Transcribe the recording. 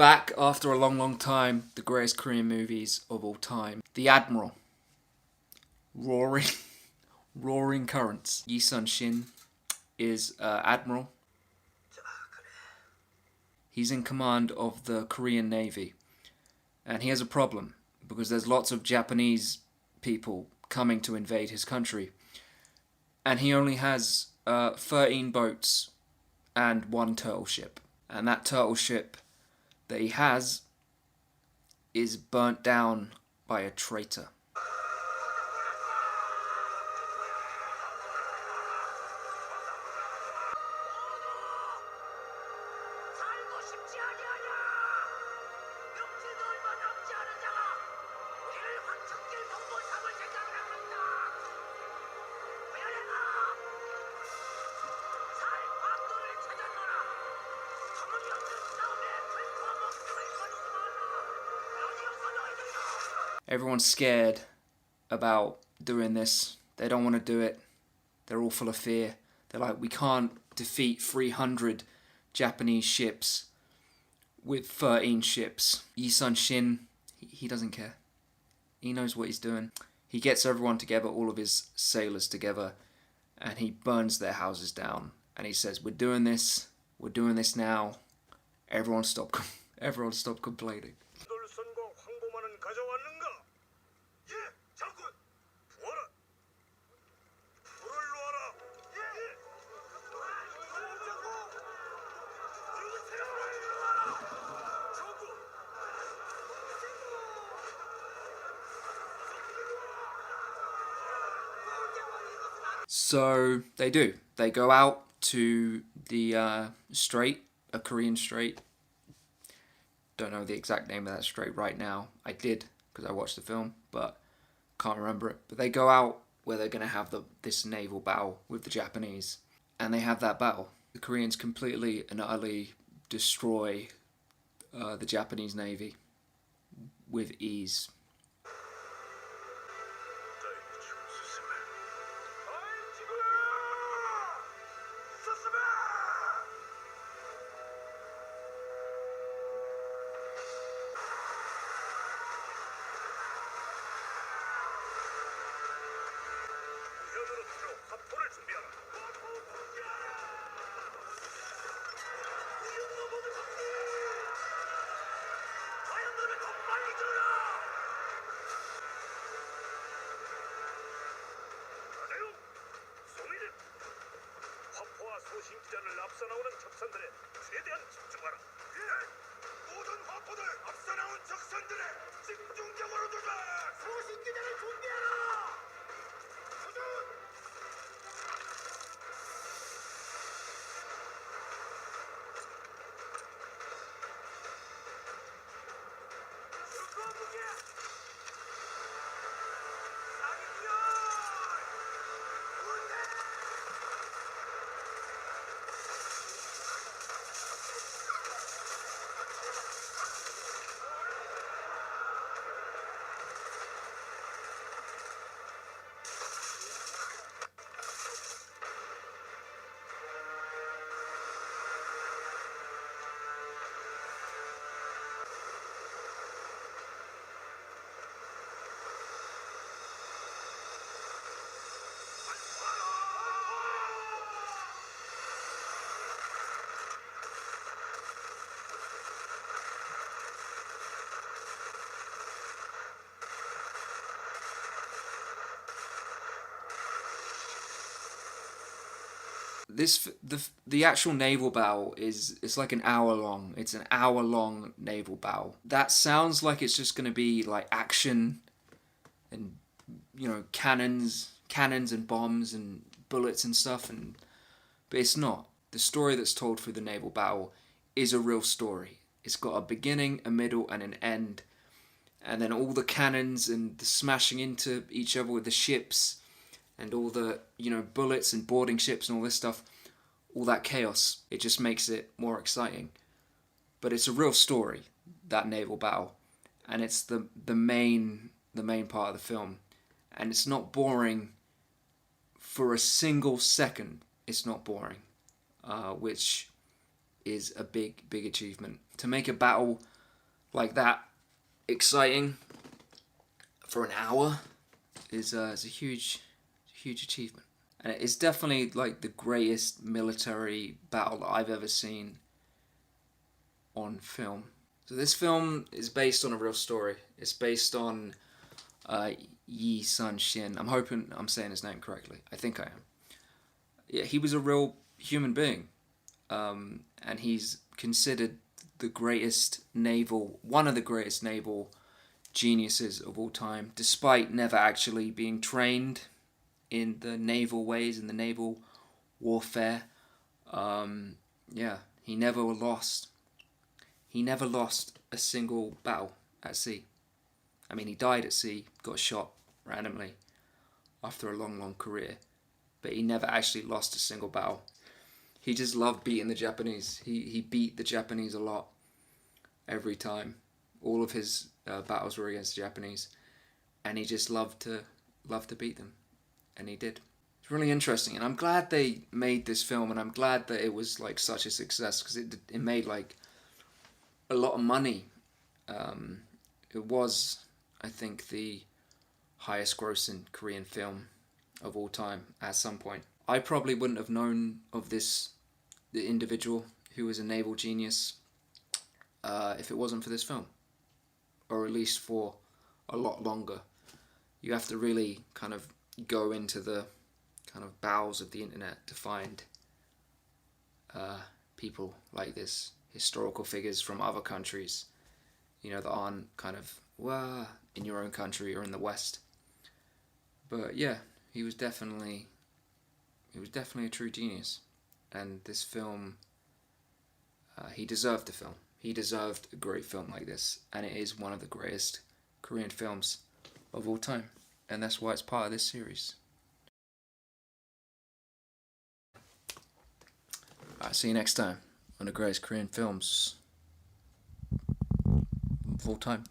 Back after a long time, the greatest Korean movies of all time. The Admiral. Roaring, roaring currents. Yi Sun-shin is Admiral. He's in command of the Korean Navy. And he has a problem, because there's lots of Japanese people coming to invade his country. And he only has 13 boats and one turtle ship. And that turtle ship that he has is burnt down by a traitor. Everyone's scared about doing this. They don't want to do it. They're all full of fear. They're like, we can't defeat 300 Japanese ships with 13 ships. Yi Sun-shin, he doesn't care. He knows what he's doing. He gets everyone together, all of his sailors together, and he burns their houses down. And he says, we're doing this now. Everyone stop complaining. So they do. They go out to the strait, a Korean strait. Don't know the exact name of that strait right now. I did, because I watched the film, but can't remember it. But they go out where they're going to have this naval battle with the Japanese. And they have that battle. The Koreans completely and utterly destroy the Japanese Navy with ease. 소신기자를 앞서 나오는 적선들에 최대한 집중하라. 예! 모든 화포들 앞서 나온 적선들에 집중적으로 조절! 소신기자를 준비하라! 조준! 무게! 상인이여! The actual naval battle it's like an hour long. It's an hour long naval battle. That sounds like it's just going to be like action and cannons and bombs and bullets and stuff, but it's not. The story that's told through the naval battle is a real story. It's got a beginning, a middle, and an end, and then all the cannons and the smashing into each other with the ships. And all the, bullets and boarding ships and all this stuff, all that chaos, it just makes it more exciting. But it's a real story, that naval battle. And it's the main part of the film. And it's not boring for a single second. It's not boring, which is a big achievement. To make a battle like that exciting for an hour is a huge achievement. And it's definitely like the greatest military battle that I've ever seen on film. So this film is based on a real story. It's based on Yi Sun Shin. I'm hoping I'm saying his name correctly. I think I am. Yeah, he was a real human being, and he's considered one of the greatest naval geniuses of all time, despite never actually being trained in the naval ways, in the naval warfare. Yeah, he never lost. He never lost a single battle at sea. I mean, he died at sea, got shot randomly after a long career, but he never actually lost a single battle. He just loved beating the Japanese. He beat the Japanese a lot every time. All of his battles were against the Japanese, and he just loved to beat them, and he did. It's really interesting, and I'm glad they made this film, and I'm glad that it was like such a success because it made like a lot of money. It was, I think, the highest grossing Korean film of all time at some point. I probably wouldn't have known of the individual who was a naval genius if it wasn't for this film, or at least for a lot longer. You have to really kind of go into the kind of bowels of the internet to find people like this, historical figures from other countries, that aren't kind of in your own country or in the West. But yeah, he was definitely a true genius, and this film, he deserved the film. He deserved a great film like this, and it is one of the greatest Korean films of all time, and that's why it's part of this series. Alright, see you next time on the greatest Korean films of all time.